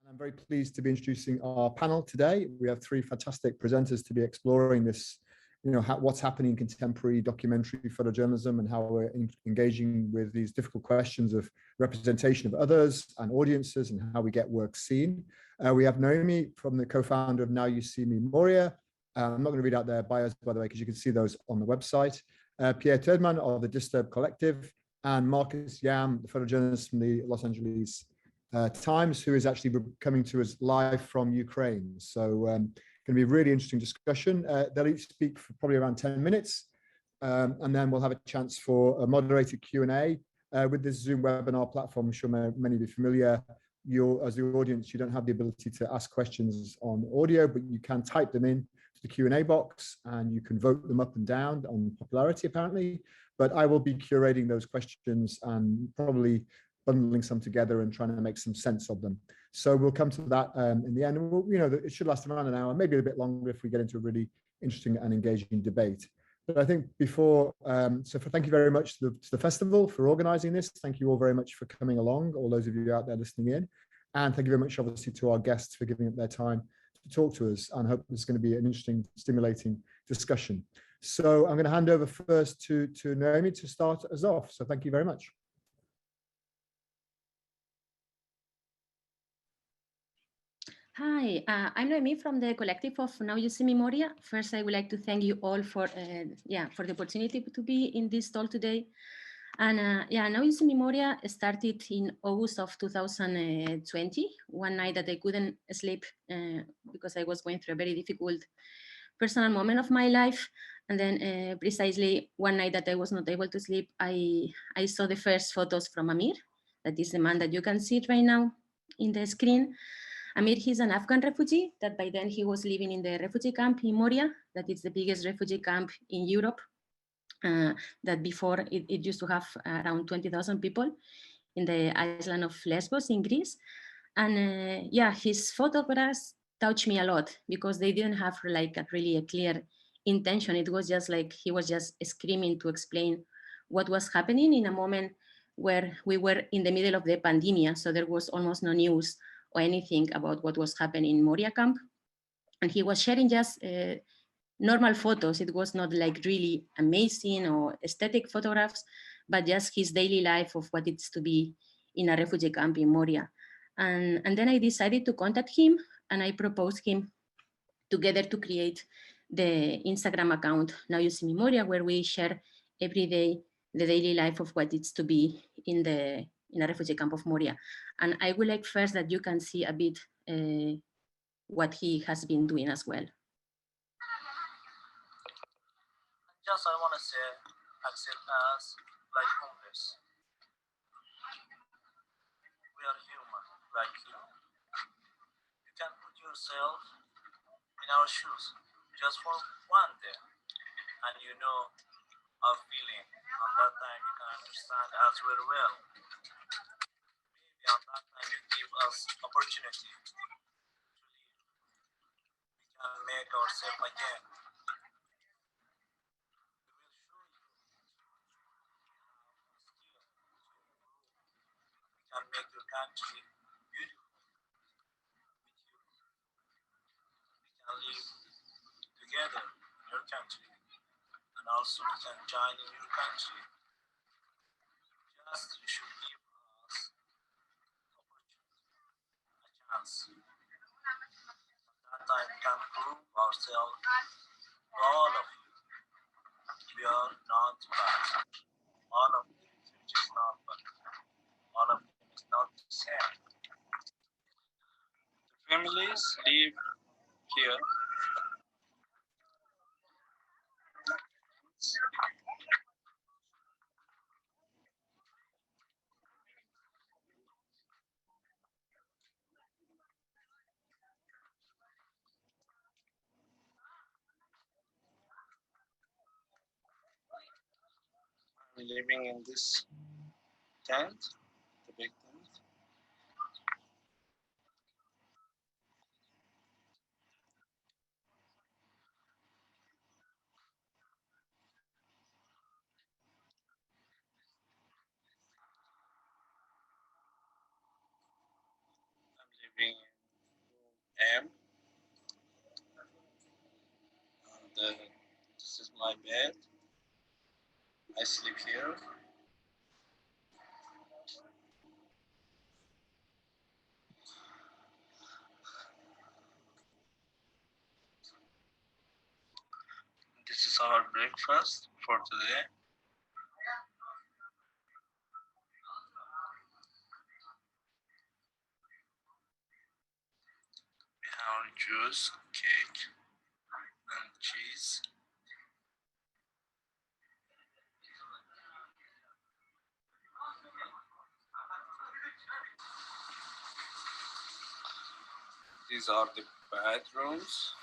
I'm very pleased to be introducing our panel today. We have three fantastic presenters to be exploring this, what's happening in contemporary documentary photojournalism and how we're engaging with these difficult questions of representation of others and audiences and how we get work seen. We have Naomi from the co-founder of Now You See Me Moria. I'm not going to read out their bios, by the way, because you can see those on the website. Pierre Turdman of the Disturb Collective, and Marcus Yam, the photojournalist from the Los Angeles Times, who is actually coming to us live from Ukraine. So going to be a really interesting discussion. They'll each speak for probably around 10 minutes, and then we'll have a chance for a moderated Q&A. With this Zoom webinar platform, I'm sure many of you are familiar. As the audience, you don't have the ability to ask questions on audio, but you can type them in to the Q&A box, and you can vote them up and down on popularity, apparently. But I will be curating those questions and probably bundling some together and trying to make some sense of them. So we'll come to that in the end. It should last around an hour, maybe a bit longer if we get into a really interesting and engaging debate. But I think thank you very much to the festival for organizing this. Thank you all very much for coming along, all those of you out there listening in. And thank you very much, obviously, to our guests for giving up their time to talk to us. And I hope this is going to be an interesting, stimulating discussion. So I'm going to hand over first to Naomi to start us off. So thank you very much. Hi, I'm Noemi from the collective of Now You See Me Moria. First, I would like to thank you all for the opportunity to be in this talk today. And Now You See Me Moria started in August of 2020, one night that I couldn't sleep because I was going through a very difficult personal moment of my life. And then precisely one night that I was not able to sleep, I saw the first photos from Amir. That is the man that you can see right now in the screen. Amir, he's an Afghan refugee that by then he was living in the refugee camp in Moria, that is the biggest refugee camp in Europe, that before it used to have around 20,000 people in the island of Lesbos in Greece. And his photographs touched me a lot because they didn't have like really a clear intention. It was just like he was just screaming to explain what was happening in a moment where we were in the middle of the pandemic. So there was almost no news or anything about what was happening in Moria camp. And he was sharing just normal photos. It was not like really amazing or aesthetic photographs, but just his daily life of what it's to be in a refugee camp in Moria. And then I decided to contact him, and I proposed him together to create the Instagram account, Now You See Me Moria, where we share every day the daily life of what it's to be in a refugee camp of Moria. And I would like first that you can see a bit what he has been doing as well. Just I want to say, accept us like homeless. We are human, like you. You can put yourself in our shoes just for one day, and you know our feeling. At that time, you can understand us very well. Maybe at that time, you give us opportunity to live. We can make ourselves again. Can make your country beautiful with you. We can live together in your country, and also we can join in your country. Just you should give us opportunity, a chance. At that time we can prove ourselves to all of you. We are not bad. All of you is not bad. All of them is not the same. The families live here. I'm living in this tent, the big tent. I'm living in am. And this is my bed. I sleep here. This is our breakfast for today. We have juice, cake, and cheese. These are the bedrooms.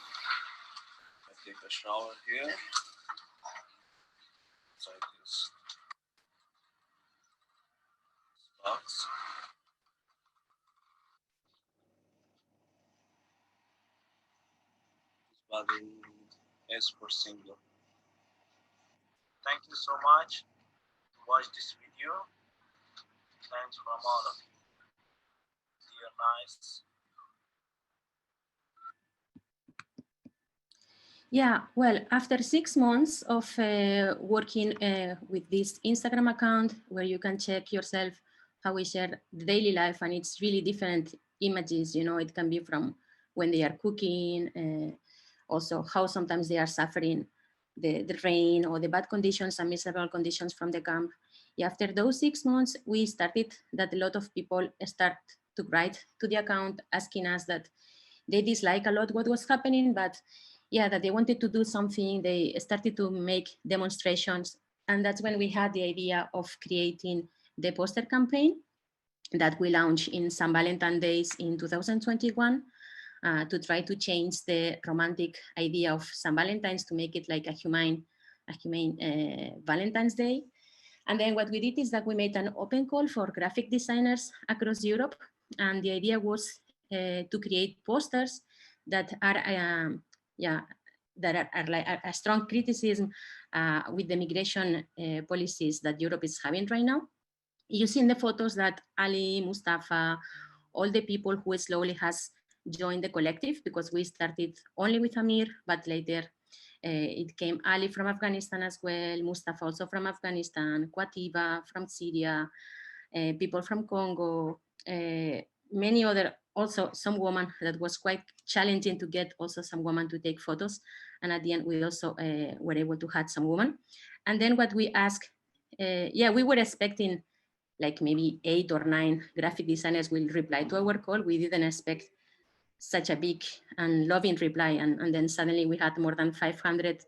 I take a shower here. Inside this box. This bathroom is for single. Thank you so much to watch this video. Thanks from all of you. Dear nice. Yeah, well, after 6 months of working with this Instagram account where you can check yourself how we share the daily life, and it's really different images, you know, it can be from when they are cooking, also how sometimes they are suffering the rain or the bad conditions and miserable conditions from the camp. Yeah, after those 6 months, we started that a lot of people start to write to the account asking us that they dislike a lot what was happening, but yeah, that they wanted to do something. They started to make demonstrations. And that's when we had the idea of creating the poster campaign that we launched in St. Valentine's Days in 2021 to try to change the romantic idea of St. Valentine's to make it like a humane Valentine's Day. And then what we did is that we made an open call for graphic designers across Europe. And the idea was to create posters that are that are like a strong criticism with the migration policies that Europe is having right now. Using the photos that Ali, Mustafa, all the people who slowly has joined the collective, because we started only with Amir, but later it came Ali from Afghanistan as well, Mustafa also from Afghanistan, Quativa from Syria, people from Congo, many other, also some women that was quite challenging to get also some women to take photos. And at the end, we also were able to have some women. And then what we asked, we were expecting like maybe 8 or 9 graphic designers will reply to our call. We didn't expect such a big and loving reply. And then suddenly we had more than 500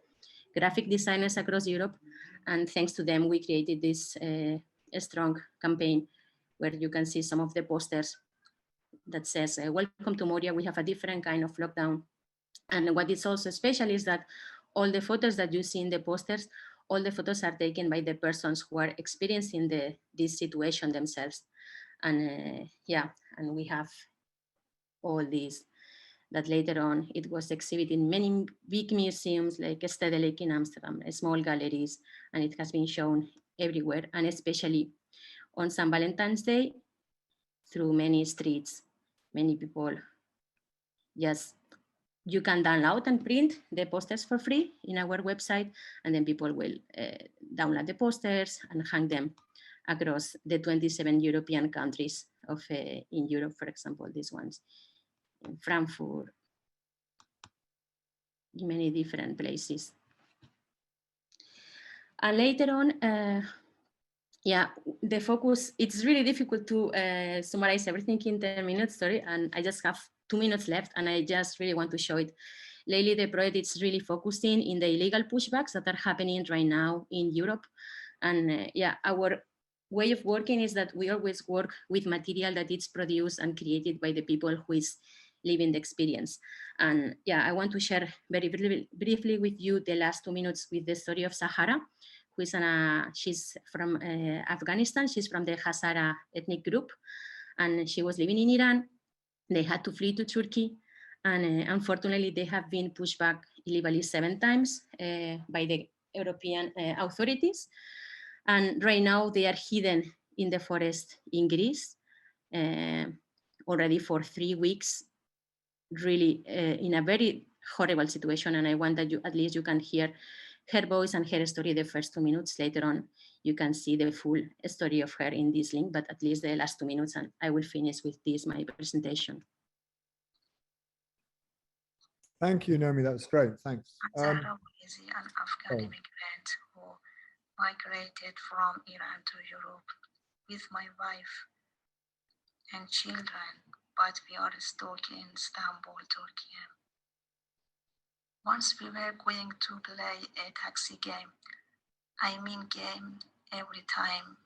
graphic designers across Europe. And thanks to them, we created this strong campaign where you can see some of the posters that says, welcome to Moria, we have a different kind of lockdown. And what is also special is that all the photos that you see in the posters, all the photos are taken by the persons who are experiencing this situation themselves. And and we have all these that later on it was exhibited in many big museums like Stedelijk in Amsterdam, small galleries, and it has been shown everywhere, and especially on St. Valentine's Day through many streets. Many people you can download and print the posters for free in our website, and then people will download the posters and hang them across the 27 European countries of in Europe, for example, these ones in Frankfurt, in many different places. And later on, the focus, it's really difficult to summarize everything in 10 minutes, sorry, and I just have 2 minutes left, and I just really want to show it. Lately, the project is really focusing in the illegal pushbacks that are happening right now in Europe. And our way of working is that we always work with material that is produced and created by the people who is living the experience. And I want to share very briefly with you the last 2 minutes with the story of Sahara, who is she's from Afghanistan. She's from the Hazara ethnic group, and she was living in Iran. They had to flee to Turkey, and unfortunately, they have been pushed back illegally 7 times by the European authorities. And right now, they are hidden in the forest in Greece already for 3 weeks. really in a very horrible situation. And I want that you, at least you can hear her voice and her story the first 2 minutes. Later on, you can see the full story of her in this link, but at least the last 2 minutes, and I will finish with this, my presentation. Thank you, Naomi. That was great. Thanks. An Afghan immigrant who migrated from Iran to Europe with my wife and children, but we are stuck in Istanbul, Turkey. Once we were going to play a taxi game. I mean game every time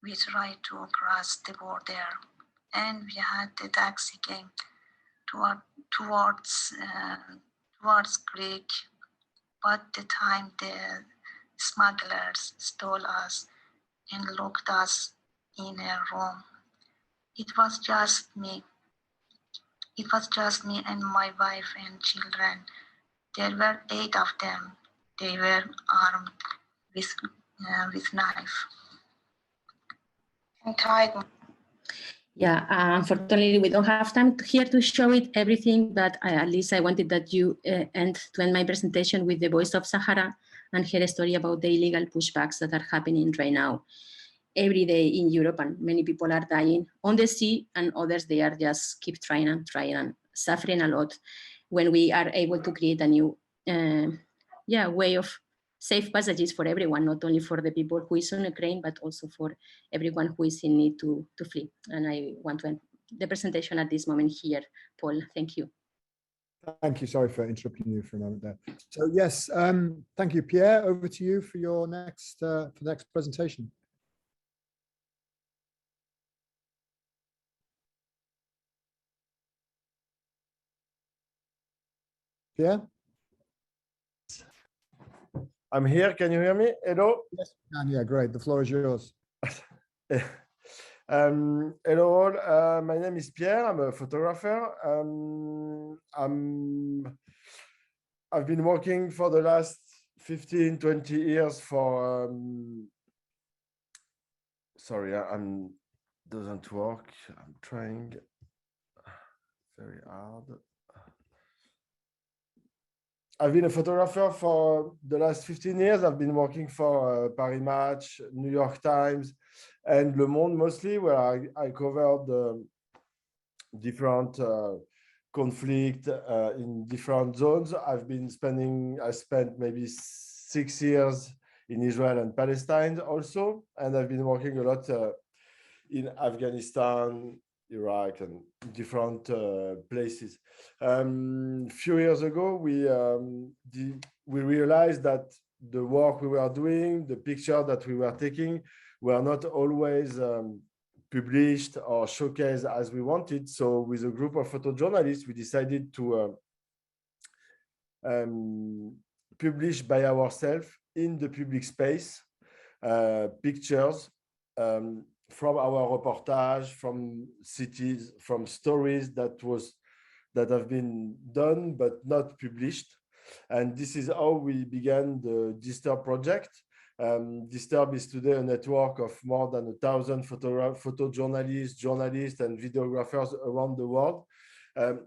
we tried to cross the border, and we had the taxi game towards Greek, but the time the smugglers stole us and locked us in a room. It was just me and my wife and children. There were 8 of them. They were armed with knife. Untitled. Yeah, unfortunately, we don't have time here to show it everything, but at least I wanted that you end my presentation with the voice of Sahara and her story about the illegal pushbacks that are happening right now every day in Europe, and many people are dying on the sea, and others, they are just keep trying and suffering a lot when we are able to create a new way of safe passages for everyone, not only for the people who is in Ukraine, but also for everyone who is in need to flee. And I want to end the presentation at this moment here. Paul, thank you. Thank you. Sorry for interrupting you for a moment there. So yes, thank you, Pierre. Over to you for your next presentation. Pierre? I'm here. Can you hear me? Hello? Yes, we can. Yeah, great. The floor is yours. Hello all. My name is Pierre. I'm a photographer. I've been working for the last 15, 20 years for... sorry, doesn't work. I'm trying very hard. I've been a photographer for the last 15 years. I've been working for Paris Match, New York Times, and Le Monde mostly, where I covered different conflict in different zones. I spent maybe 6 years in Israel and Palestine also, and I've been working a lot in Afghanistan, Iraq, and different places. Few years ago, we realized that the work we were doing, the picture that we were taking, were not always published or showcased as we wanted. So with a group of photojournalists, we decided to publish by ourselves in the public space pictures from our reportage, from cities, from stories that have been done but not published. And this is how we began the Disturb project. Disturb is today a network of more than 1,000 photojournalists, journalists, and videographers around the world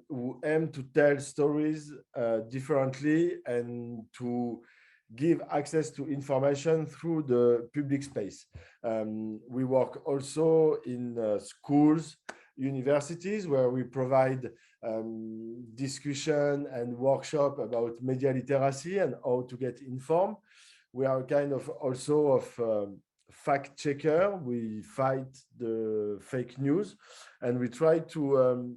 who aim to tell stories differently and to give access to information through the public space. We work also in schools, universities, where we provide discussion and workshop about media literacy and how to get informed. We are kind of also of fact checker. We fight the fake news, and we try to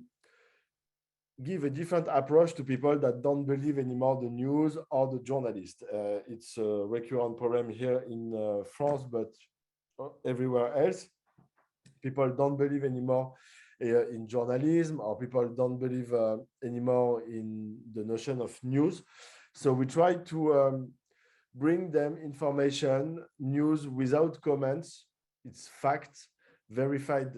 give a different approach to people that don't believe anymore the news or the journalist. It's a recurrent problem here in France, but everywhere else. People don't believe anymore in journalism, or people don't believe anymore in the notion of news. So we try to bring them information, news without comments. It's fact, verified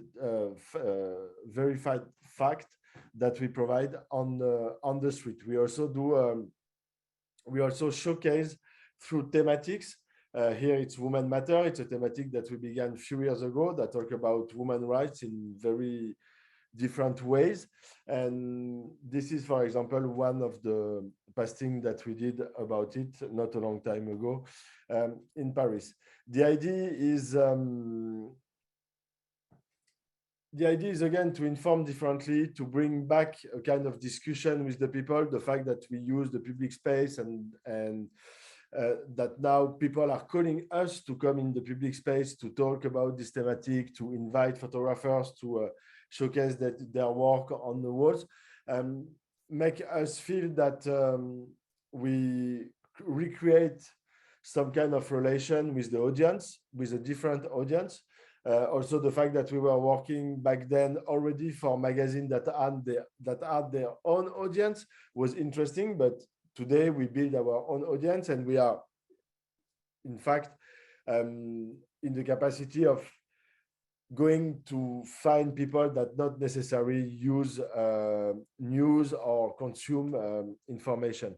fact that we provide on the street. We also do. We also showcase through thematics. Here it's Women Matter. It's a thematic that we began a few years ago that talk about women's rights in very different ways. And this is, for example, one of the past things that we did about it not a long time ago in Paris. The idea is again to inform differently, to bring back a kind of discussion with the people, the fact that we use the public space and that now people are calling us to come in the public space to talk about this thematic, to invite photographers to showcase their work on the walls, make us feel that we recreate some kind of relation with the audience, with a different audience. Also, the fact that we were working back then already for magazines that had their own audience was interesting, but today we build our own audience, and we are, in fact, in the capacity of going to find people that not necessarily use news or consume information.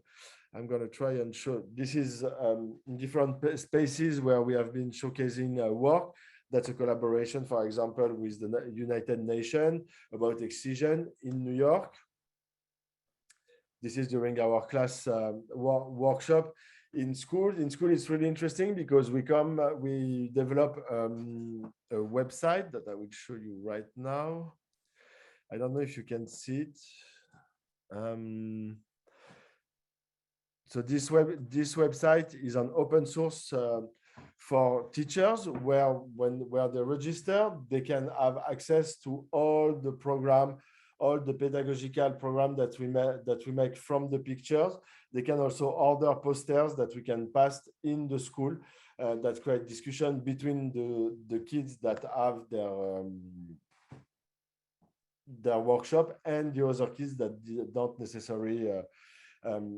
I'm going to try and show. This is in different spaces where we have been showcasing work. That's a collaboration, for example, with the United Nations about excision in New York. This is during our class workshop in school. In school, it's really interesting because we develop a website that I will show you right now. I don't know if you can see it. So this website is an open source for teachers where they register, they can have access to all the program, all the pedagogical program that we make from the pictures. They can also order posters that we can pass in the school that create discussion between the kids that have their workshop and the other kids that don't necessarily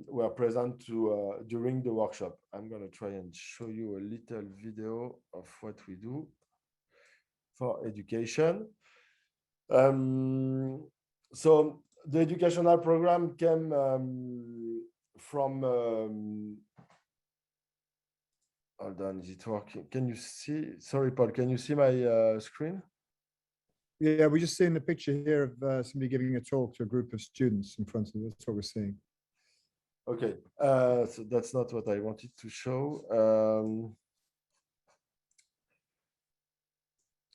were present during the workshop. I'm going to try and show you a little video of what we do for education. So the educational program came from, hold on, is it working? Can you see, sorry, Paul, can you see my screen? Yeah, we're just seeing the picture here of somebody giving a talk to a group of students in front of us. That's what we're seeing. Okay, so that's not what I wanted to show.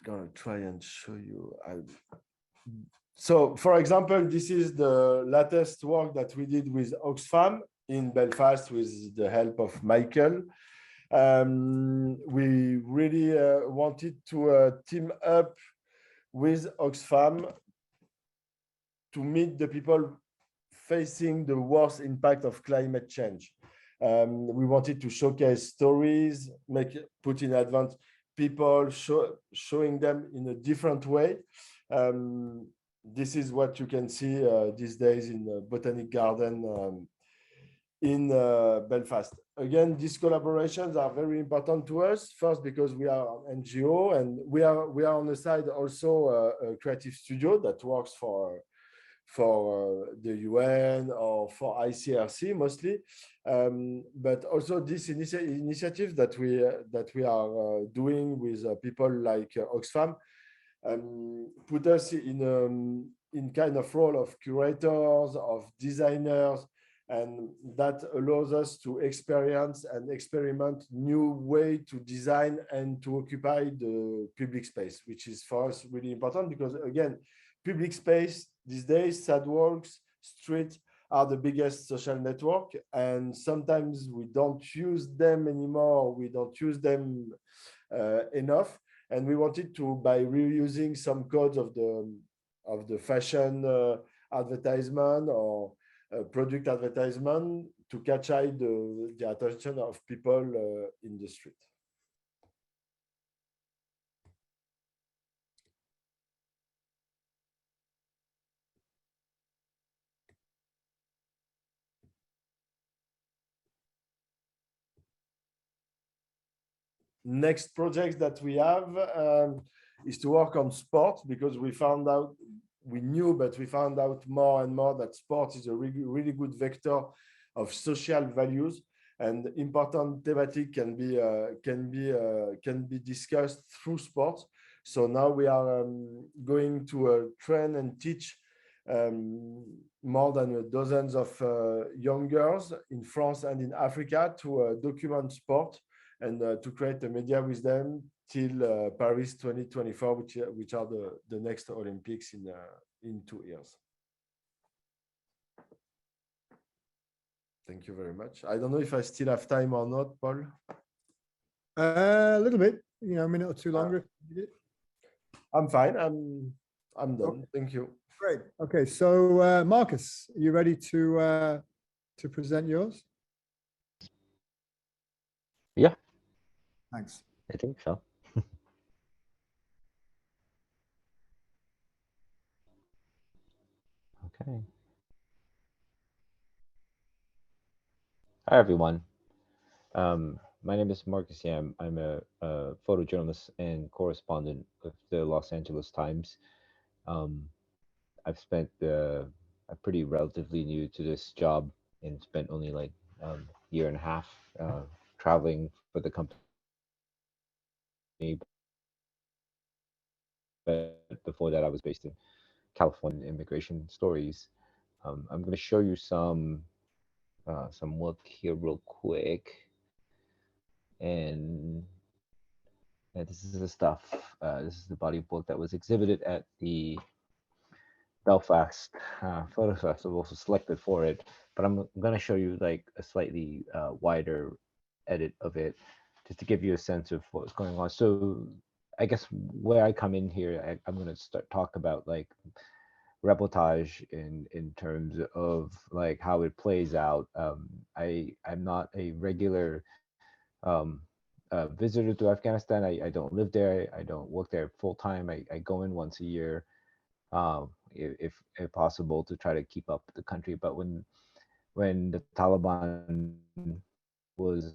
Gonna try and show you. So, for example, this is the latest work that we did with Oxfam in Belfast with the help of Michael. We really wanted to team up with Oxfam to meet the people facing the worst impact of climate change. We wanted to showcase stories, put in advance people, showing them in a different way. This is what you can see these days in the Botanic Garden in Belfast. Again, these collaborations are very important to us. First, because we are an NGO, and we are on the side also a creative studio that works for the UN or for ICRC mostly, but also this initiative that we are doing with people like Oxfam put us in kind of role of curators, of designers, and that allows us to experience and experiment new way to design and to occupy the public space, which is for us really important because, again, public space these days, sidewalks, streets are the biggest social network, and sometimes we don't use them anymore. We don't use them enough, and we wanted to, by reusing some codes of the fashion advertisement or product advertisement, to catch the attention of people in the street. Next project that we have is to work on sport, because we found out more and more that sport is a really good vector of social values, and important thematic can be discussed through sport. So now we are going to train and teach more than dozens of young girls in France and in Africa to document sport and to create a media with them till Paris 2024, which are the next Olympics in 2 years. Thank you very much. I don't know if I still have time or not, Paul. A little bit, a minute or two longer. I'm fine. I'm done. Okay. Thank you. Great. Okay, so Marcus, are you ready to present yours? Yeah, Thanks. I think so. Okay. Hi, everyone. My name is Marcus Yam. I'm a photojournalist and correspondent with the Los Angeles Times. I've spent I'm pretty relatively new to this job and spent only like year and a half traveling for the company. But before that, I was based in California. Immigration stories. I'm going to show you some work here real quick, and this is the stuff. This is the body of work that was exhibited at the Belfast Photo Festival, also selected for it. But I'm going to show you like a slightly wider edit of it, just to give you a sense of what's going on. So I guess where I come in here, I'm going to start talk about like reportage in terms of like how it plays out. I'm not a regular visitor to Afghanistan. I don't live there. I don't work there full time. I go in once a year, if possible, to try to keep up with the country. But when the Taliban was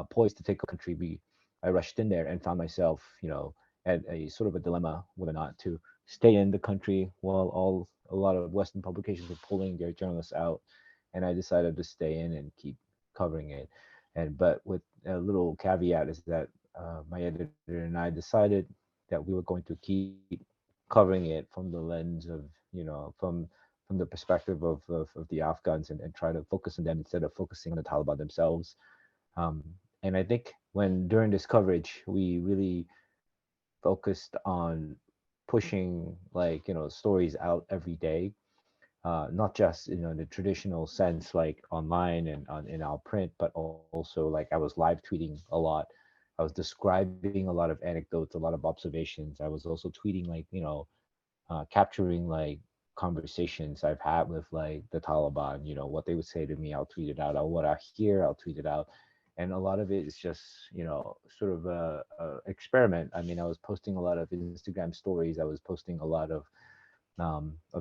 poised to take a country, I rushed in there and found myself, at a sort of a dilemma whether or not to stay in the country while a lot of Western publications were pulling their journalists out, and I decided to stay in and keep covering it. But with a little caveat is that my editor and I decided that we were going to keep covering it from the lens of, from the perspective of the Afghans, and try to focus on them instead of focusing on the Taliban themselves. And I think during this coverage, we really focused on pushing stories out every day, not just in the traditional sense like online and in our print, but also like I was live tweeting a lot. I was describing a lot of anecdotes, a lot of observations. I was also tweeting capturing like conversations I've had with like the Taliban, what they would say to me, I'll tweet it out. Or what I hear, I'll tweet it out. And a lot of it is just, sort of a experiment. I mean, I was posting a lot of Instagram stories. I was posting a lot of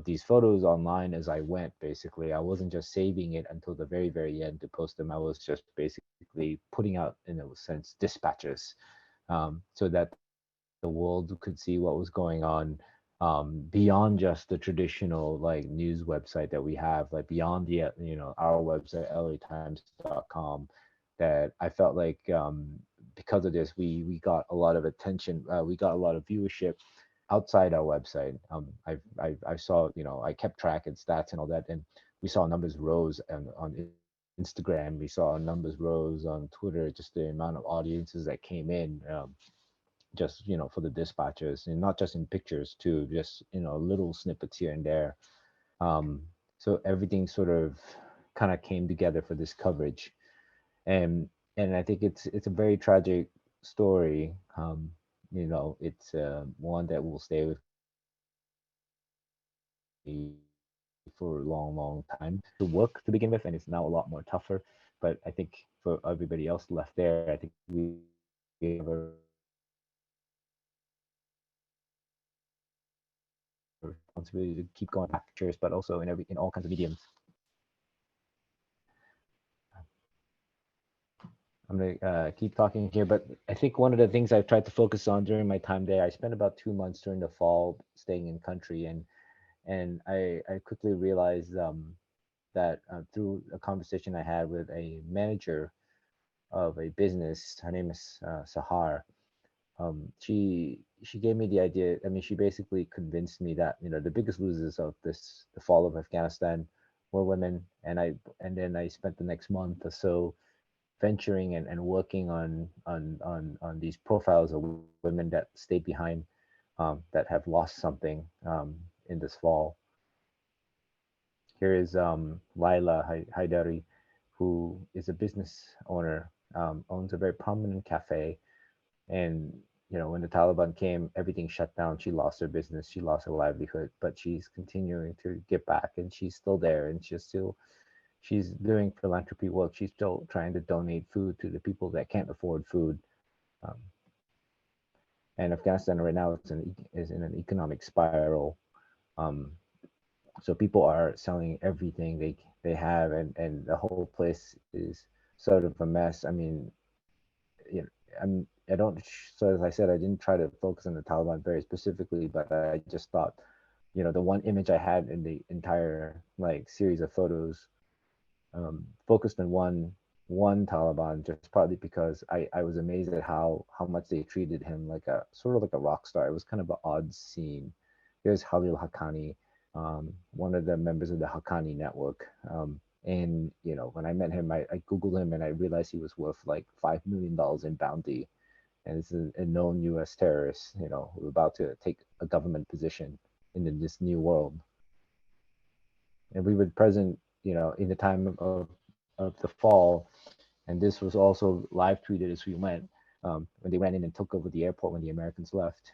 these photos online as I went. Basically, I wasn't just saving it until the very, very end to post them. I was just basically putting out, in a sense, dispatches, so that the world could see what was going on, beyond just the traditional like news website that we have, like beyond the our website latimes.com. That I felt like because of this, we got a lot of attention, we got a lot of viewership outside our website. I saw, I kept track and stats and all that, and we saw numbers rose on Instagram. We saw numbers rose on Twitter. Just the amount of audiences that came in, just for the dispatches, and not just in pictures too, just little snippets here and there. So everything sort of kind of came together for this coverage, and I think it's a very tragic story. It's one that will stay with me for a long, long time to work to begin with, and it's now a lot more tougher. But I think for everybody else left there, I think we have a responsibility to keep going back pictures, but also in all kinds of mediums. I'm gonna keep talking here, but I think one of the things I've tried to focus on during my time there, I spent about 2 months during the fall staying in country, and I quickly realized that through a conversation I had with a manager of a business, her name is Sahar. she gave me the idea. I mean, she basically convinced me that, you know, the biggest losers of the fall of Afghanistan were women, and then I spent the next month or so venturing and working on these profiles of women that stayed behind, that have lost something in this fall. Here is Laila Haidari, who is a business owner, owns a very prominent cafe. And, you know, when the Taliban came, everything shut down. She lost her business, she lost her livelihood, but she's continuing to get back, and she's still there, and she's doing philanthropy work. She's still trying to donate food to the people that can't afford food. Um, and Afghanistan right now is in an economic spiral. Um, so people are selling everything they have, and the whole place is sort of a mess. I mean, you know, I don't. So as I said, I didn't try to focus on the Taliban very specifically, but I just thought, you know, the one image I had in the entire like series of photos focused on one Taliban, just partly because I was amazed at how much they treated him like a sort of like a rock star. It was kind of an odd scene. There's Halil Haqqani, one of the members of the Haqqani network. And you know, when I met him, I Googled him and I realized he was worth like $5 million in bounty, and this is a known U.S. terrorist, you know, who's about to take a government position in this new world. And we were present, you know, in the time of the fall, and this was also live tweeted as we went, when they ran in and took over the airport when the Americans left.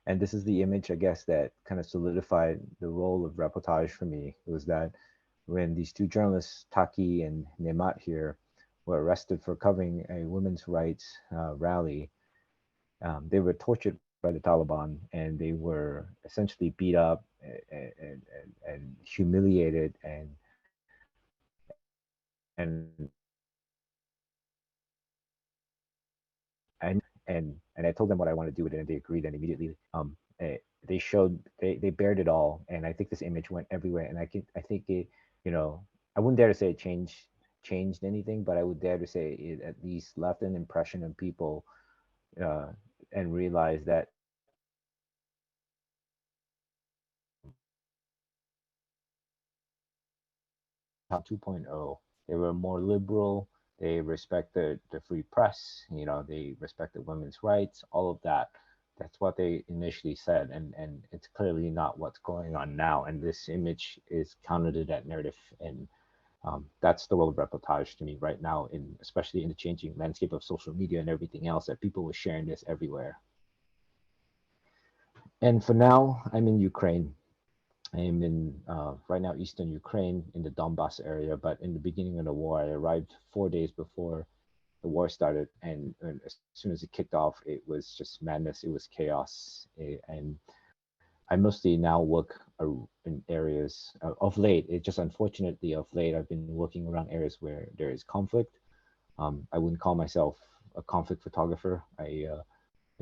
And this is the image, I guess, that kind of solidified the role of reportage for me. It was that when these two journalists, Taki and Nemat here, were arrested for covering a women's rights rally, they were tortured by the Taliban, and they were essentially beat up and humiliated and and I told them what I wanted to do with it, and they agreed. And immediately, they showed they bared it all, and I think this image went everywhere. And I think it, you know, I wouldn't dare to say it changed anything, but I would dare to say it at least left an impression on people, uh, and realized that how 2.0, they were more liberal. They respected the free press. You know, they respected women's rights. All of that. That's what they initially said, and it's clearly not what's going on now. And this image is counter to that narrative, and that's the role of reportage to me right now, in especially in the changing landscape of social media and everything else, that people were sharing this everywhere. And for now, I'm in Ukraine. I am in right now eastern Ukraine in the Donbass area. But in the beginning of the war, I arrived 4 days before the war started, and as soon as it kicked off, it was just madness. It was chaos, and I mostly now work in areas of late. It just unfortunately of late I've been working around areas where there is conflict. I wouldn't call myself a conflict photographer. I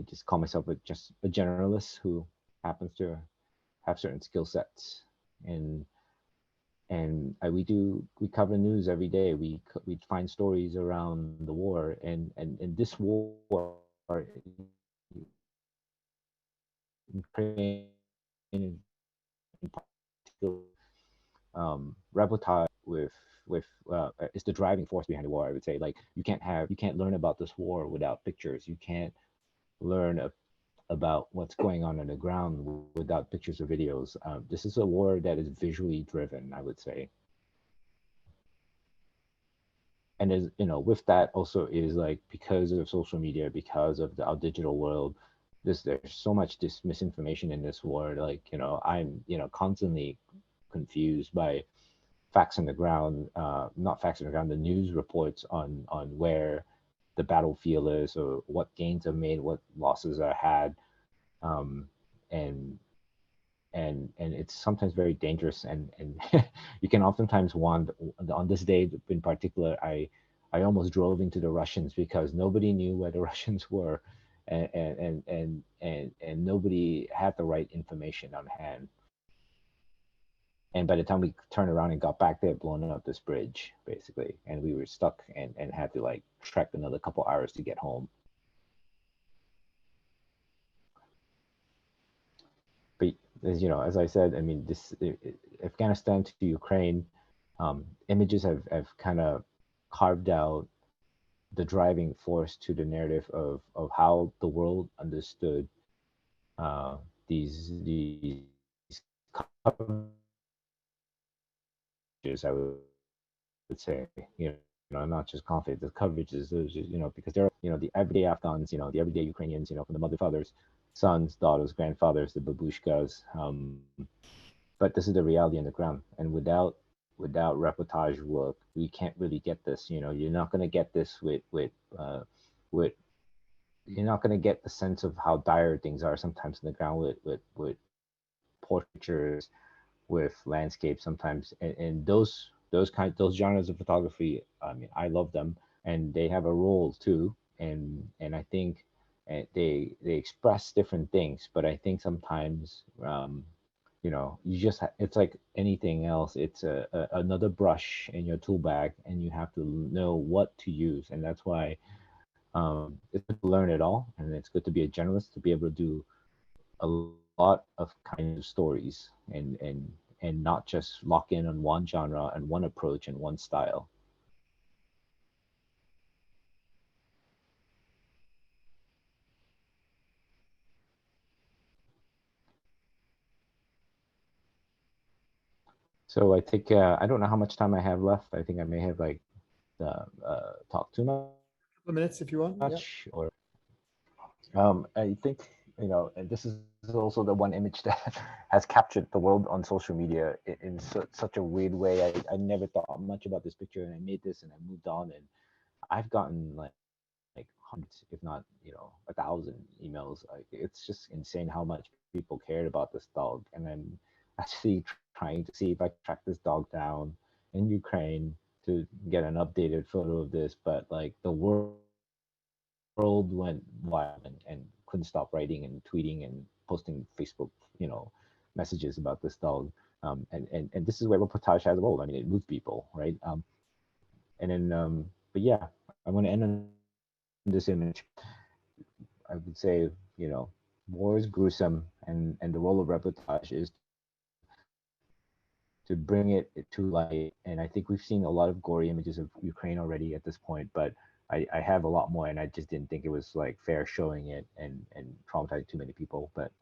just call myself just a generalist who happens to have certain skill sets, and we cover news every day. We find stories around the war, and this war in Ukraine in particular, reportage with is the driving force behind the war. I would say, like, you can't learn about this war without pictures. You can't learn about what's going on the ground without pictures or videos. This is a war that is visually driven, I would say. And as you know, with that also is like, because of social media, because of our digital world, there's so much misinformation in this war. Like, you know, I'm, you know, constantly confused by facts on the ground, not facts on the ground, the news reports on where the battlefield is, or what gains are made, what losses are had, and it's sometimes very dangerous, and you can oftentimes want, on this day in particular, I almost drove into the Russians because nobody knew where the Russians were, and nobody had the right information on hand. And by the time we turned around and got back, they had blown up this bridge, basically, and we were stuck and had to like trek another couple hours to get home. as I said, I mean, Afghanistan to Ukraine, images have kind of carved out the driving force to the narrative of how the world understood these coverages, I would say, not just conflict, the coverages, those, because there are, the everyday Afghans, the everyday Ukrainians, from the mother, fathers, sons, daughters, grandfathers, the babushkas. But this is the reality on the ground, and without reportage work, we can't really get this. You're not going to get this with you're not going to get the sense of how dire things are sometimes on the ground with portraitures, with landscapes sometimes, and those genres of photography. I mean, I love them, and they have a role too, and I think they express different things. But I think sometimes, you just it's like anything else. It's another brush in your tool bag, and you have to know what to use, and that's why it's good to learn it all, and it's good to be a journalist to be able to do a lot of kinds of stories and not just lock in on one genre and one approach and one style. So I think I don't know how much time I have left. I think I may have talked too much. A couple of minutes if you want. Yeah. Or I think and this is also the one image that has captured the world on social media in such a weird way. I never thought much about this picture, and I made this, and I moved on, and I've gotten like hundreds, if not 1,000 emails. Like, it's just insane how much people cared about this dog, and I'm actually trying to see if I can track this dog down in Ukraine to get an updated photo of this. But like, the world went wild and couldn't stop writing and tweeting and posting Facebook, messages about this dog. And this is where reportage has a role. I mean, it moves people, right? And then, but yeah, I'm going to end on this image. I would say, war is gruesome, and the role of reportage is to bring it to light. And I think we've seen a lot of gory images of Ukraine already at this point, but I have a lot more, and I just didn't think it was like fair showing it and traumatizing too many people. But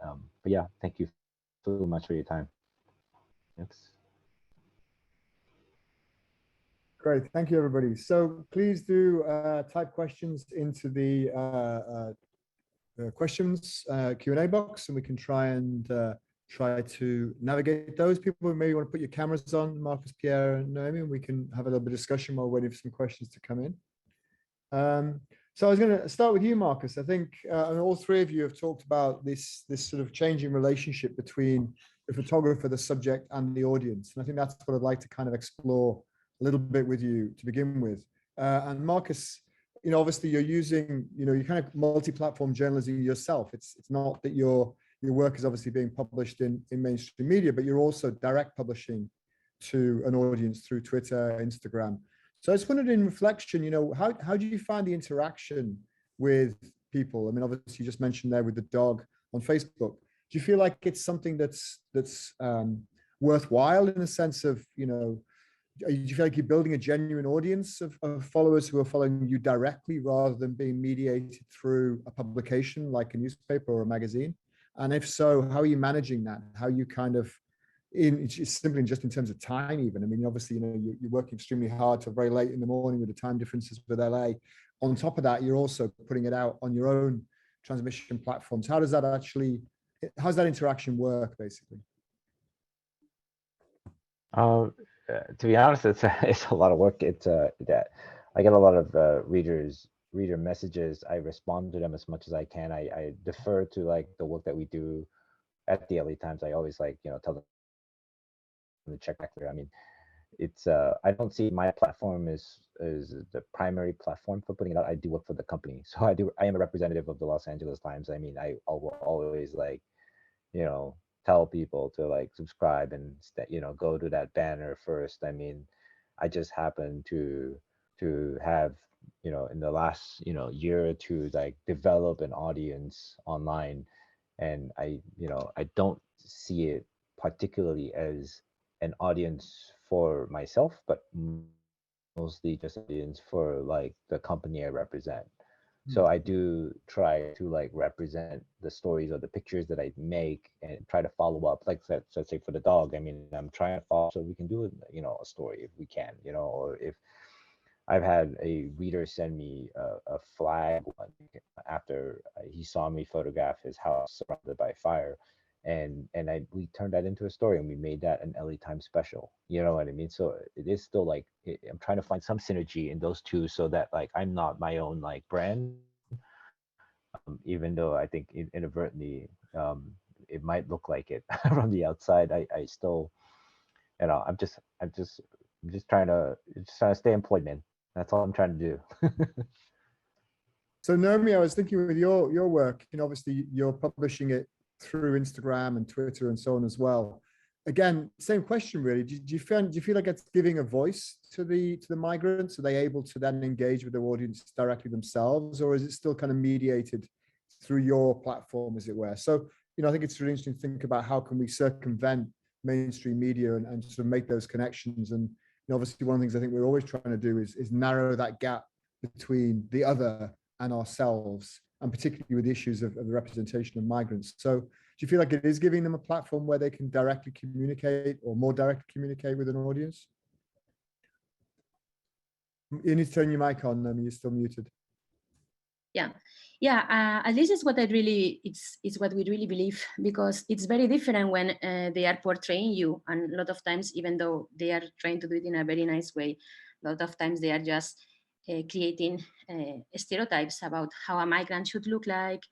yeah, thank you so much for your time. Thanks. Great, thank you, everybody. So please do type questions into the questions Q&A box, and we can try to navigate those. People who maybe want to put your cameras on, Marcus, Pierre, and Naomi, and we can have a little bit of discussion while waiting for some questions to come in. So I was going to start with you, Marcus. I think all three of you have talked about this sort of changing relationship between the photographer, the subject, and the audience. And I think that's what I'd like to kind of explore a little bit with you to begin with. And Marcus, obviously you're using, you kind of multi-platform journalism yourself. It's not that your work is obviously being published in mainstream media, but you're also direct publishing to an audience through Twitter, Instagram. So I just wondered, in reflection, how do you find the interaction with people? I mean, obviously you just mentioned there with the dog on Facebook. Do you feel like it's something that's worthwhile in the sense of, do you feel like you're building a genuine audience of followers who are following you directly rather than being mediated through a publication like a newspaper or a magazine? And if so, how are you managing that? How you kind of, simply just in terms of time even? I mean, obviously, you're working extremely hard till very late in the morning with the time differences with LA. On top of that, you're also putting it out on your own transmission platforms. How's that interaction work, basically? To be honest, it's a lot of work. It's that I get a lot of reader messages. I respond to them as much as I can. I defer to like the work that we do at the LA Times. I always tell them to check back there. I mean, it's I don't see my platform as the primary platform for putting it out. I do work for the company, so I am a representative of the Los Angeles Times. I mean, I will always tell people to subscribe and go to that banner first. I mean, I just happen to have in the last year or two develop an audience online, and I don't see it particularly as an audience for myself, but mostly just audience for like the company I represent. So I do try to like represent the stories or the pictures that I make and try to follow up. Like let's say for the dog, I mean, I'm trying to follow so we can do a story if we can, or if I've had a reader send me a flag one after he saw me photograph his house surrounded by fire, and we turned that into a story and we made that an LA Times special. You know what I mean? So it is still like I'm trying to find some synergy in those two, so that like I'm not my own like brand, even though I think inadvertently it might look like it from the outside. I still, I'm just trying to stay employed, man. That's all I'm trying to do. So Naomi, I was thinking with your work, obviously you're publishing it through Instagram and Twitter and so on as well. Again, same question really. Do you feel like it's giving a voice to the migrants? Are they able to then engage with their audience directly themselves, or is it still kind of mediated through your platform, as it were? So, I think it's really interesting to think about how can we circumvent mainstream media and sort of make those connections. And obviously one of the things I think we're always trying to do is narrow that gap between the other and ourselves, and particularly with issues of the representation of migrants. So do you feel like it is giving them a platform where they can directly communicate, or more directly communicate with an audience? You need to turn your mic on. I mean, you're still muted. At least it's what it's what we really believe, because it's very different when they are portraying you, and a lot of times, even though they are trying to do it in a very nice way, a lot of times they are just creating stereotypes about how a migrant should look like,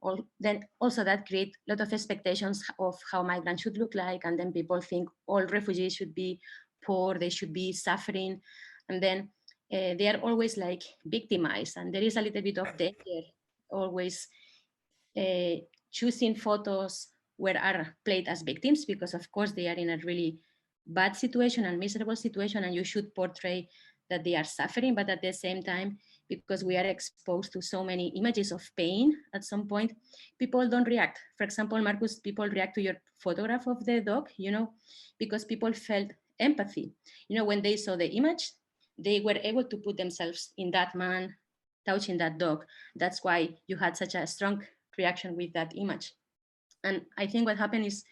or then also that create a lot of expectations of how migrants should look like, and then people think all refugees should be poor, they should be suffering, and then they are always like victimized, and there is a little bit of danger always choosing photos where are played as victims, because of course they are in a really bad situation and miserable situation, and you should portray that they are suffering, but at the same time, because we are exposed to so many images of pain, at some point people don't react. For example, Marcus, people react to your photograph of the dog, because people felt empathy. When they saw the image, they were able to put themselves in that man touching that dog. That's why you had such a strong reaction with that image. And I think what happened is,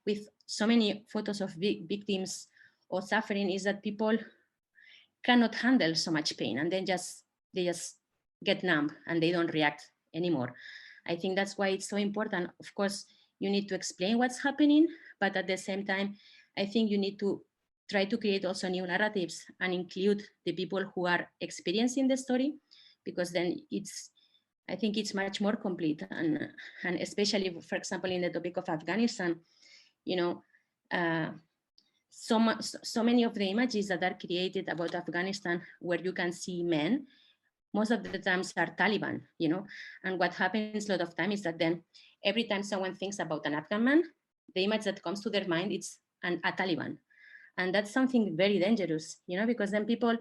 with so many photos of victims or suffering, is that people cannot handle so much pain, and then they just get numb and they don't react anymore. I think that's why it's so important. Of course, you need to explain what's happening, but at the same time, I think you need to try to create also new narratives and include the people who are experiencing the story, because then I think it's much more complete. And especially, for example, in the topic of Afghanistan, so many of the images that are created about Afghanistan, where you can see men, most of the times are Taliban, and what happens a lot of time is that then every time someone thinks about an Afghan man, the image that comes to their mind is a Taliban. And that's something very dangerous, because then people,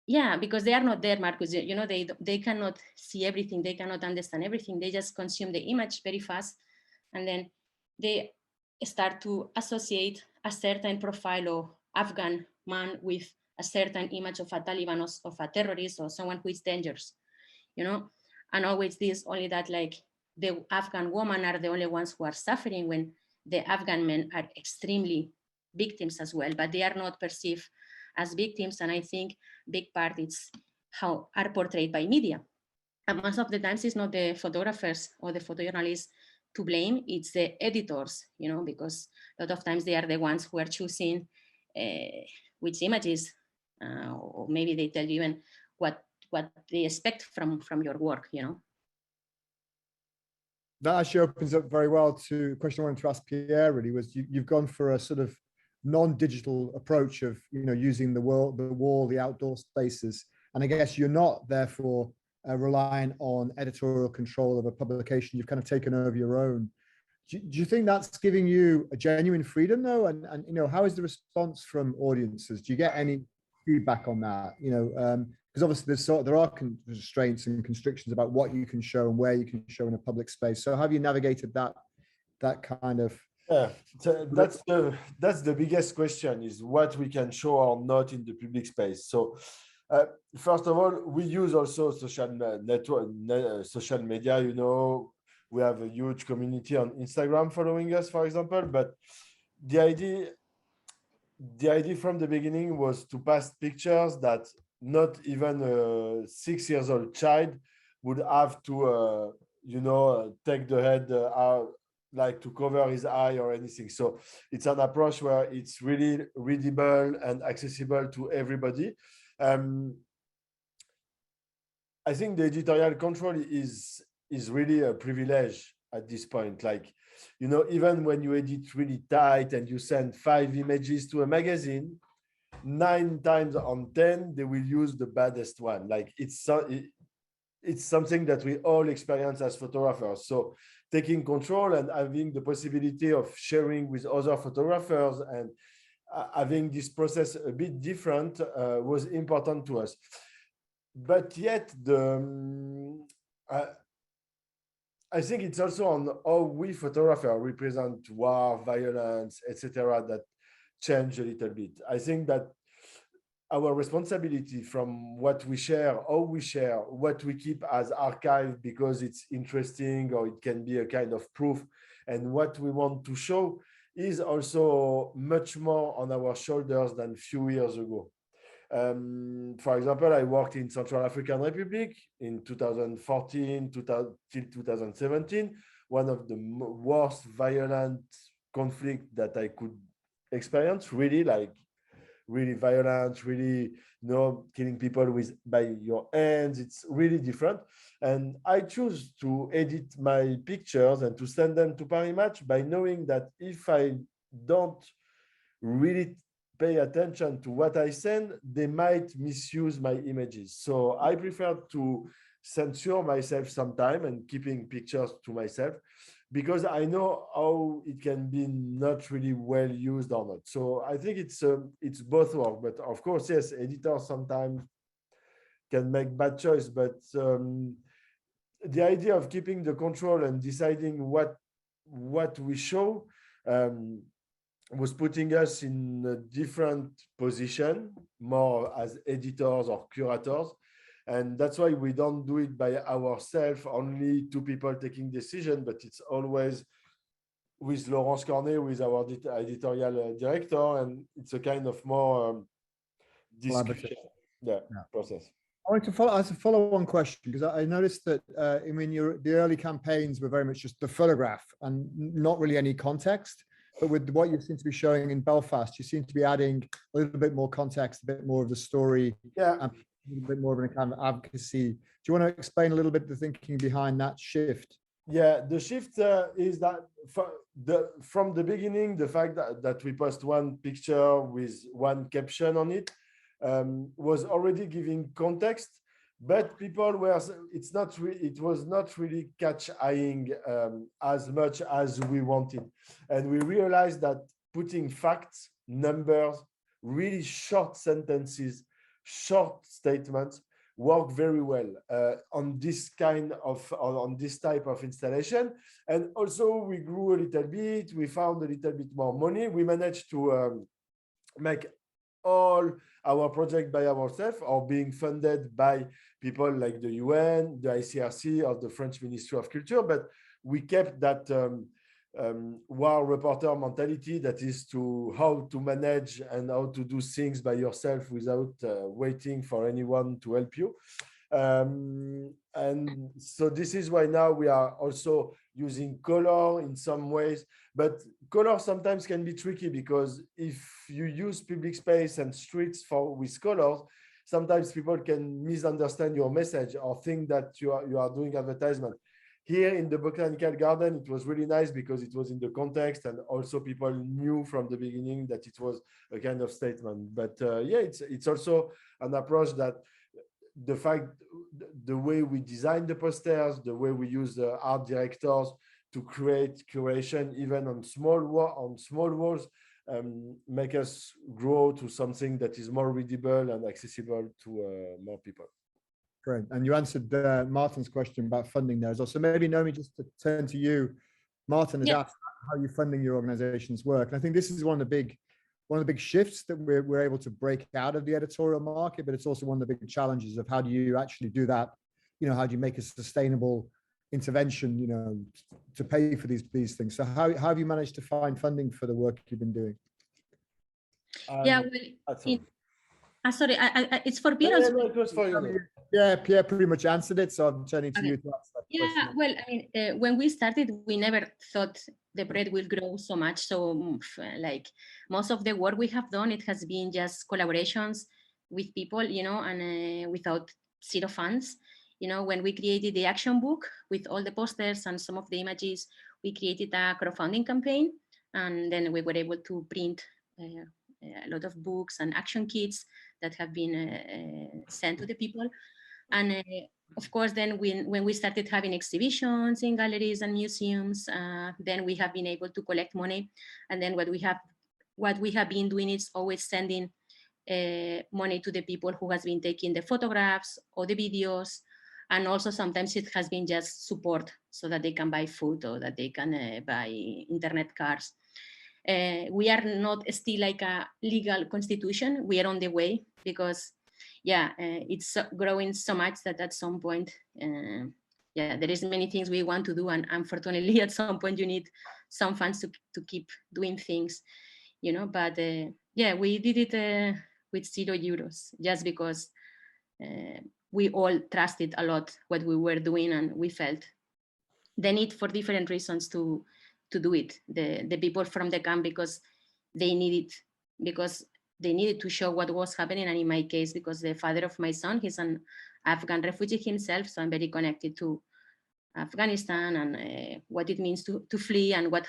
because they are not there, Marcus, they cannot see everything, they cannot understand everything, they just consume the image very fast, and then they start to associate a certain profile of Afghan man with a certain image of a Taliban, of a terrorist, or someone who is dangerous, and always this, only that like the Afghan women are the only ones who are suffering, when the Afghan men are extremely victims as well, but they are not perceived as victims. And I think big part it's how are portrayed by media. And most of the times it's not the photographers or the photojournalists to blame, it's the editors, because a lot of times they are the ones who are choosing which images, or maybe they tell you even what they expect from your work, That actually opens up very well to a question I wanted to ask Pierre, really, was you've gone for a sort of non-digital approach of, using the wall, the outdoor spaces. And I guess you're not therefore relying on editorial control of a publication. You've kind of taken over your own. Do you think that's giving you a genuine freedom though? And how is the response from audiences? Do you get any feedback on that? because obviously there are constraints and constrictions about what you can show and where you can show in a public space. So have you navigated that kind of? Yeah, so that's the biggest question, is what we can show or not in the public space. So first of all, we use also social media. We have a huge community on Instagram following us, for example. But the idea from the beginning was to pass pictures that not even a 6-year-old child would have to take the head out, like to cover his eye or anything. So it's an approach where it's really readable and accessible to everybody. I think the editorial control is really a privilege at this point. Like, even when you edit really tight and you send 5 images to a magazine, 9 times on 10 they will use the baddest one. Like, it's something that we all experience as photographers. So taking control and having the possibility of sharing with other photographers and having this process a bit different was important to us. But yet I think it's also on how we photographers represent war, violence, etc., that change a little bit. I think that our responsibility from what we share, how we share, what we keep as archive because it's interesting or it can be a kind of proof, and what we want to show is also much more on our shoulders than a few years ago. For example, I worked in Central African Republic in 2014 till 2017, one of the worst violent conflict that I could experience, really violent, really, killing people by your hands. It's really different. And I choose to edit my pictures and to send them to Paris Match by knowing that if I don't really pay attention to what I send, they might misuse my images. So I prefer to censor myself sometime and keeping pictures to myself, because I know how it can be not really well used or not. So I think it's both work. But of course, yes, editors sometimes can make bad choice. But the idea of keeping the control and deciding what we show was putting us in a different position, more as editors or curators. And that's why we don't do it by ourselves, only 2 people taking decision, but it's always with Laurence Cornet, with our editorial director, and it's a kind of more discussion process. I want to follow as a follow-on question, because I noticed that the early campaigns were very much just the photograph and not really any context. But with what you seem to be showing in Belfast, you seem to be adding a little bit more context, a bit more of the story, and a little bit more of a kind of advocacy. Do you want to explain a little bit the thinking behind that shift? Yeah, the shift is that from the beginning, the fact that we post one picture with one caption on it was already giving context, but people were, it was not really catch-eyeing as much as we wanted. And we realized that putting facts, numbers, really short sentences, short statements work very well on this type of installation. And also we grew a little bit, we found a little bit more money. We managed to make all our project by ourselves, or being funded by people like the UN, the ICRC, or the French Ministry of Culture. But we kept that war reporter mentality, that is to how to manage and how to do things by yourself without waiting for anyone to help you. And so this is why now we are also using color in some ways, but color sometimes can be tricky, because if you use public space and streets with colors, sometimes people can misunderstand your message or think that you are doing advertisement. Here in the Botanical Garden, it was really nice because it was in the context, and also people knew from the beginning that it was a kind of statement. But yeah, it's also an approach that the way we design the posters, the way we use the art directors to create curation, even on small walls, make us grow to something that is more readable and accessible to more people. Great. And you answered Martin's question about funding there as well. So maybe, Naomi, just to turn to you, Martin has asked how you're funding your organization's work. And I think this is one of the big shifts that we're able to break out of the editorial market, but it's also one of the big challenges of how do you actually do that? You know, how do you make a sustainable intervention, you know, to pay for these things? So how have you managed to find funding for the work you've been doing? Yeah, well, sorry, it's for Pierre. Yeah, no, it was for you. Yeah, Pierre pretty much answered it, so I'm turning to you to ask that question. Yeah, well, I mean, when we started, we never thought the bread will grow so much. So, like, most of the work we have done, it has been just collaborations with people, you know, and without zero funds. You know, when we created the action book with all the posters and some of the images, we created a crowdfunding campaign, and then we were able to print a lot of books and action kits that have been sent to the people. And of course, then when we started having exhibitions in galleries and museums, then we have been able to collect money. And then what we have been doing is always sending money to the people who has been taking the photographs or the videos. And also sometimes it has been just support so that they can buy food or that they can buy internet cards. We are not still like a legal constitution. We are on the way because it's growing so much that at some point, there is many things we want to do. And unfortunately, at some point you need some funds to keep doing things, you know, but we did it with €0 just because we all trusted a lot what we were doing, and we felt the need for different reasons to do it. The people from the camp, because they needed to show what was happening. And in my case, because the father of my son, he's an Afghan refugee himself, so I'm very connected to Afghanistan and what it means to flee and what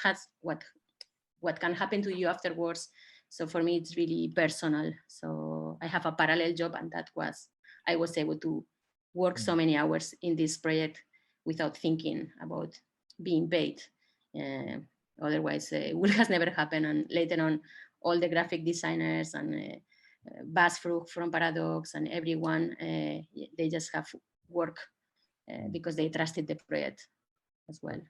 can happen to you afterwards. So for me, it's really personal. So I have a parallel job, and I was able to work so many hours in this project without thinking about being paid. Otherwise, it would have never happened. And later on, all the graphic designers and Bas Vroeg from Paradox and everyone, they just have work because they trusted the project as well.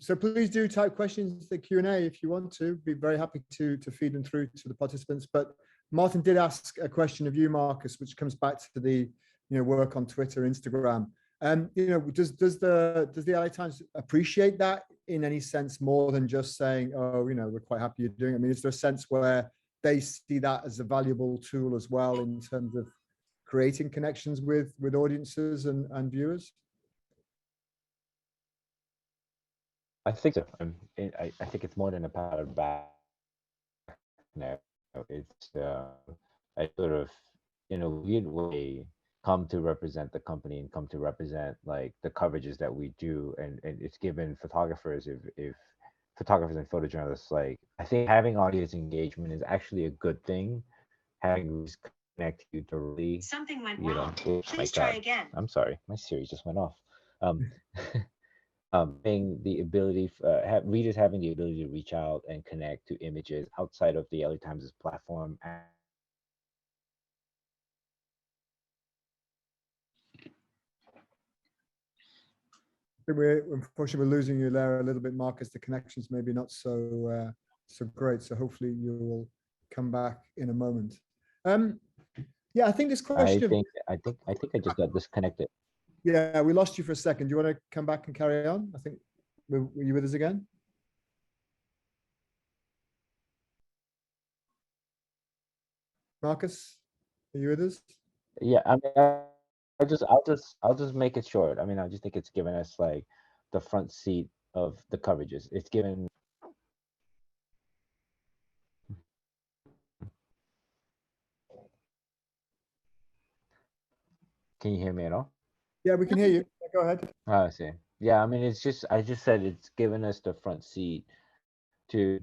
So please do type questions into the Q&A if you want to. Be very happy to feed them through to the participants. But Martin did ask a question of you, Marcus, which comes back to the work on Twitter, Instagram. Does the LA Times appreciate that in any sense more than just saying, oh, we're quite happy you're doing it? I mean, is there a sense where they see that as a valuable tool as well in terms of creating connections with audiences and viewers? I think so. I think it's more than a pat on the back. It's I sort of, in a weird way, come to represent the company and come to represent like the coverages that we do, and it's given photographers, if photographers and photojournalists, like, I think having audience engagement is actually a good thing. Having connect you directly. Something went wrong. Please try again. I'm sorry, my Siri just went off. Having the ability, readers having the ability to reach out and connect to images outside of the LA Times' platform. Unfortunately, we're losing you there a little bit, Marcus. The connection's maybe not so great. So hopefully you will come back in a moment. I think this question. I think I just got disconnected. Yeah, we lost you for a second. Do you want to come back and carry on? I think, were you with us again? Marcus, are you with us? Yeah, I mean, I'll just make it short. I mean, I just think it's given us like the front seat of the coverages. It's given. Can you hear me at all? Yeah, we can hear you. Go ahead. Oh, I see. Yeah, I mean, I just said it's given us the front seat to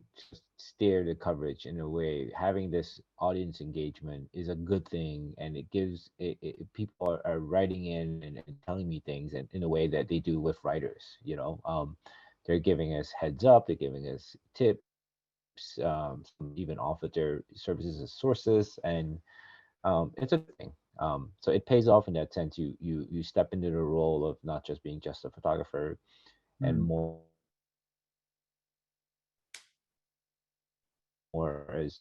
steer the coverage in a way. Having this audience engagement is a good thing, and it gives people are writing in and telling me things in a way that they do with writers. They're giving us heads up, they're giving us tips, some even offer their services as sources, and it's a good thing. So it pays off in that sense. You step into the role of not just being just a photographer, and more as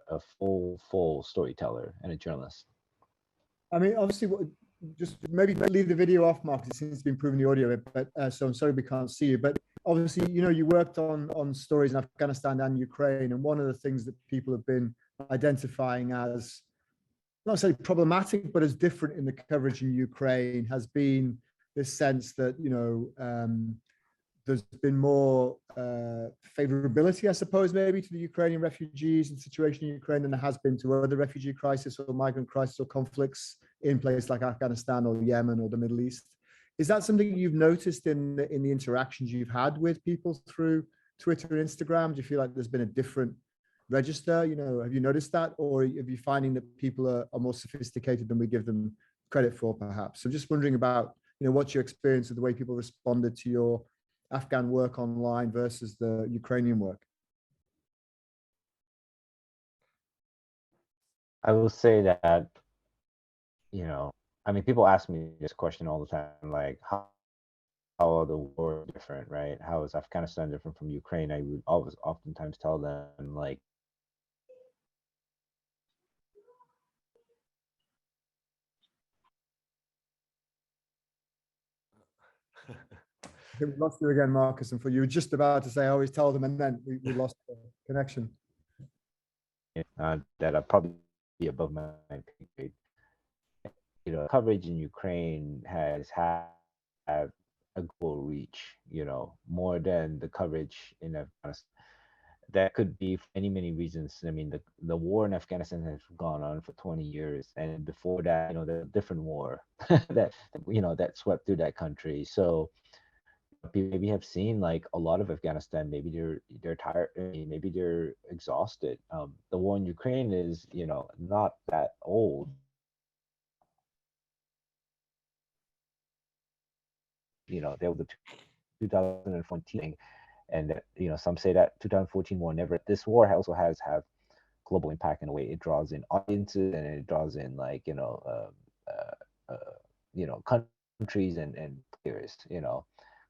a full storyteller and a journalist. I mean, obviously, just maybe leave the video off, Mark. It seems to be improving the audio, but so I'm sorry we can't see you. But obviously, you worked on stories in Afghanistan and Ukraine, and one of the things that people have been identifying as not necessarily problematic, but as different in the coverage in Ukraine has been this sense that there's been more favorability, I suppose, maybe to the Ukrainian refugees and situation in Ukraine than there has been to other refugee crises or migrant crises or conflicts in places like Afghanistan or Yemen or the Middle East. Is that something you've noticed in the interactions you've had with people through Twitter and Instagram? Do you feel like there's been a different register? Have you noticed that, or are you finding that people are more sophisticated than we give them credit for, perhaps? So just wondering about, what's your experience of the way people responded to your Afghan work online versus the Ukrainian work? I will say that, I mean, people ask me this question all the time, like, how are the war different, right? How is Afghanistan different from Ukraine? I would always oftentimes tell them, like, We lost you again, Marcus, and for you were just about to say, I always tell them, and then we lost the connection. That are probably above my pay grade. Coverage in Ukraine has had a global reach, more than the coverage in Afghanistan. That could be for many reasons. I mean, the war in Afghanistan has gone on for 20 years, and before that, there's a different war that swept through that country. So people maybe have seen like a lot of Afghanistan. Maybe they're tired. Maybe they're exhausted. The war in Ukraine is not that old. There was the 2014, and some say that 2014 war never. This war also has global impact in a way. It draws in audiences, and it draws in like countries and players,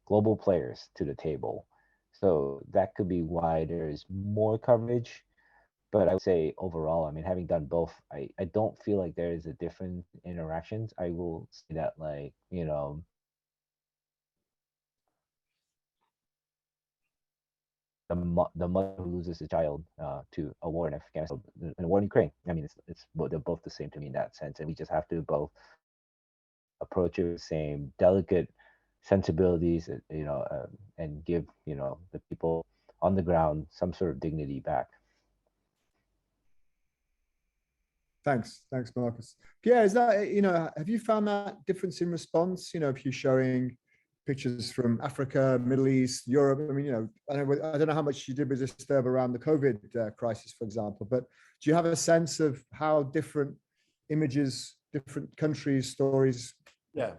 global players to the table. So that could be why there's more coverage. But I would say overall, I mean, having done both, I don't feel like there is a different interactions. I will say that, like, the mother who loses a child to a war in Afghanistan and a war in Ukraine. I mean, they're both the same to me in that sense, and we just have to both approach it with the same delicate sensibilities, and give the people on the ground some sort of dignity back. Thanks, Marcus. Pierre, is that have you found that difference in response? If you're showing pictures from Africa, Middle East, Europe. I mean, I don't know how much you did with Disturb around the COVID crisis, for example, but do you have a sense of how different images, different countries, stories? Yeah,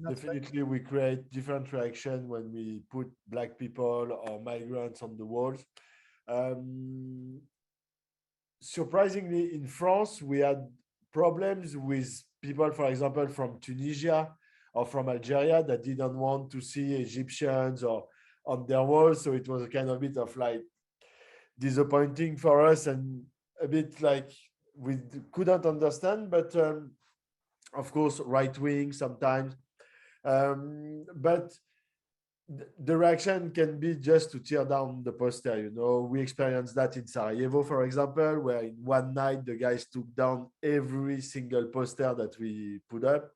definitely we create different reaction when we put Black people or migrants on the walls. Surprisingly, in France, we had problems with people, for example, from Tunisia or from Algeria that didn't want to see Egyptians or on their walls. So it was a kind of bit of like disappointing for us and a bit like we couldn't understand, but of course, right wing sometimes. But the reaction can be just to tear down the poster. We experienced that in Sarajevo, for example, where in one night the guys took down every single poster that we put up.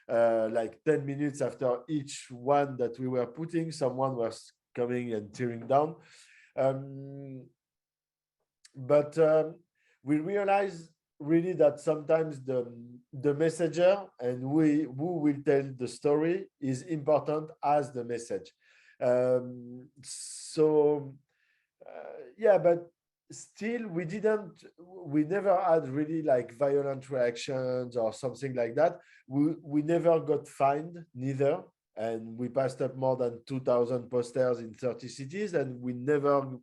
Like 10 minutes after each one that we were putting, someone was coming and tearing down. But we realized really that sometimes the messenger and who will tell the story is important as the message. Yeah, but still we never had really like violent reactions or something like that. We never got fined neither. and we passed up more than 2,000 posters in 30 cities, and we never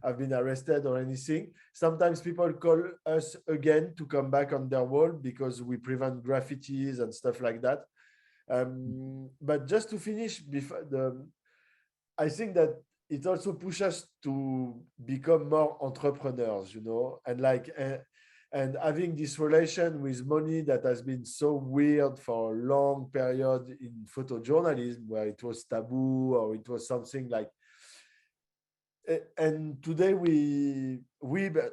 have been arrested or anything. Sometimes people call us again to come back on their wall because we prevent graffitis and stuff like that. But just to finish, I think that it also pushes us to become more entrepreneurs, and and having this relation with money that has been so weird for a long period in photojournalism, where it was taboo or it was something like. And today we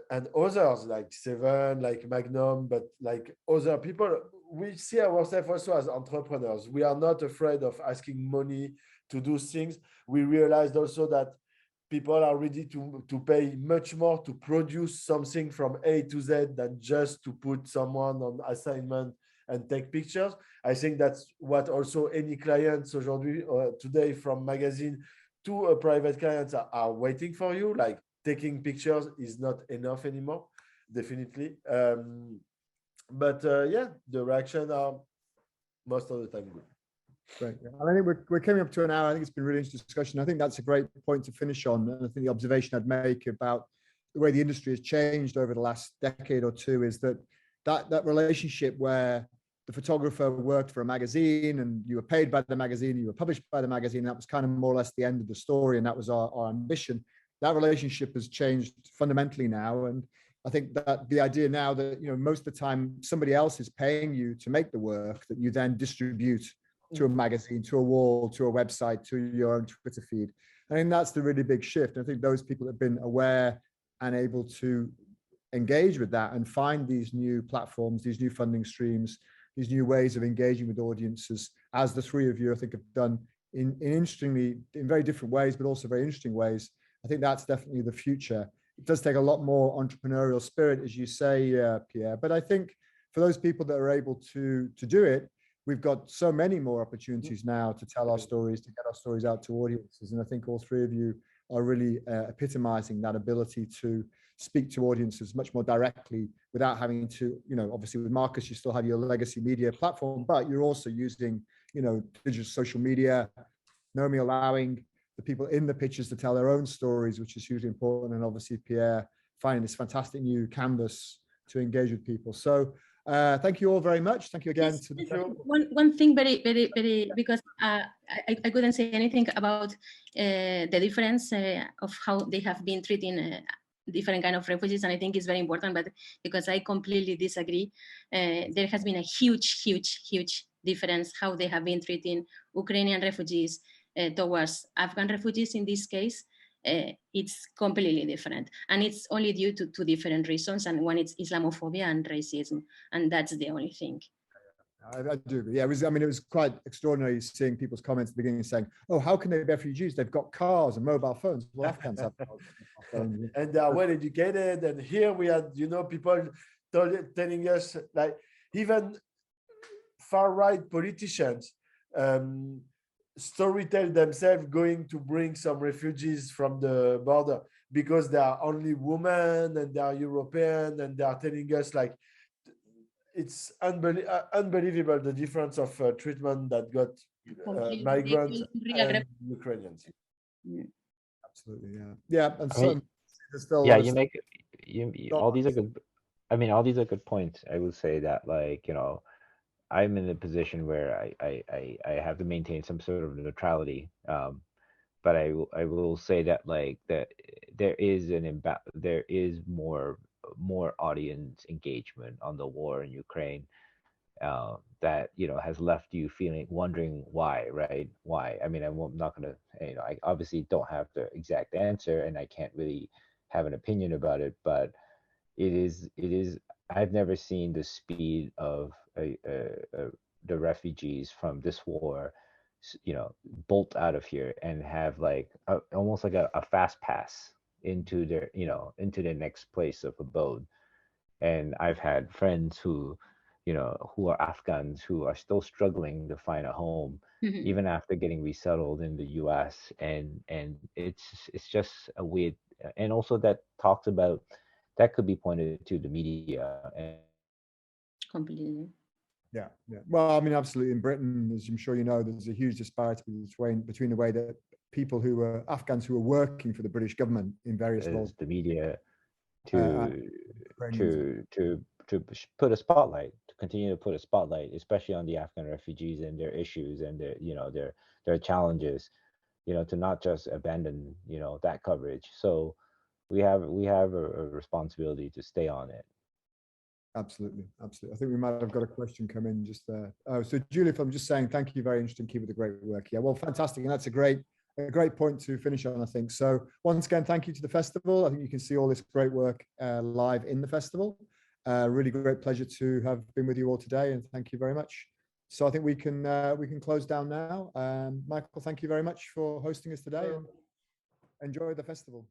and others like Seven, like Magnum, but like other people, we see ourselves also as entrepreneurs. We are not afraid of asking money to do things. We realized also that people are ready to pay much more to produce something from A to Z than just to put someone on assignment and take pictures. I think that's what also any clients today from magazine to a private clients are waiting for you. Like taking pictures is not enough anymore, definitely. But yeah, the reaction are most of the time good. Great. I think we're coming up to an hour. I think it's been a really interesting discussion. I think that's a great point to finish on. And I think the observation I'd make about the way the industry has changed over the last decade or two is that relationship where the photographer worked for a magazine and you were paid by the magazine, you were published by the magazine. That was kind of more or less the end of the story. And that was our ambition. That relationship has changed fundamentally now. And I think that the idea now that, most of the time somebody else is paying you to make the work that you then distribute to a magazine, to a wall, to a website, to your own Twitter feed. I think that's the really big shift. I think those people have been aware and able to engage with that and find these new platforms, these new funding streams, these new ways of engaging with audiences, as the three of you, I think, have done in very different ways, but also very interesting ways. I think that's definitely the future. It does take a lot more entrepreneurial spirit, as you say, Pierre. But I think for those people that are able to do it, we've got so many more opportunities now to tell our stories, to get our stories out to audiences. And I think all three of you are really epitomizing that ability to speak to audiences much more directly without having to, obviously with Marcus, you still have your legacy media platform, but you're also using, digital social media, Naomi allowing the people in the pictures to tell their own stories, which is hugely important. And obviously Pierre finding this fantastic new canvas to engage with people. So thank you all very much. Thank you again. One thing very, very, very, because I couldn't say anything about the difference of how they have been treating different kind of refugees, and I think it's very important, but because I completely disagree, there has been a huge, huge, huge difference how they have been treating Ukrainian refugees towards Afghan refugees in this case. It's completely different, and it's only due to two different reasons, and one is Islamophobia and racism, and that's the only thing. I do agree. Yeah, it was quite extraordinary seeing people's comments at the beginning saying, "Oh, how can they be refugees? They've got cars and mobile phones." Well, Afghans have phones. And they are well educated. And here we had, people telling us, like, even far right politicians storytell themselves going to bring some refugees from the border because they are only women and they are European, and they are telling us, like, it's unbelievable the difference of treatment that got migrants and Ukrainians. Yeah. Absolutely, yeah. And so all these are good. All these are good points. I will say that, like, I'm in a position where I have to maintain some sort of neutrality. But I will say that, like, that there is more audience engagement on the war in Ukraine that has left you wondering why, right? Why? I'm not gonna, I obviously don't have the exact answer, and I can't really have an opinion about it, but it is. I've never seen the speed of the refugees from this war, bolt out of here and have like almost like a fast pass into their next place of abode. And I've had friends who are Afghans who are still struggling to find a home, even after getting resettled in the US. And it's just a weird, and also that could be pointed to the media. And completely. Yeah, yeah. Well, I mean, absolutely. In Britain, as I'm sure you know, there's a huge disparity between the way that people who were Afghans who were working for the British government in various roles, the media and to put a spotlight, to continue to put a spotlight, especially on the Afghan refugees and their issues and their challenges, to not just abandon that coverage. So we have a responsibility to stay on it. Absolutely, absolutely. I think we might have got a question come in just there. Oh, so Julia, I'm just saying, thank you, very interesting. Keep up the great work. Yeah, well, fantastic, and that's a great point to finish on, I think. So once again, thank you to the festival. I think you can see all this great work live in the festival. Really great pleasure to have been with you all today, and thank you very much. So I think we can close down now. Michael, thank you very much for hosting us today, and enjoy the festival.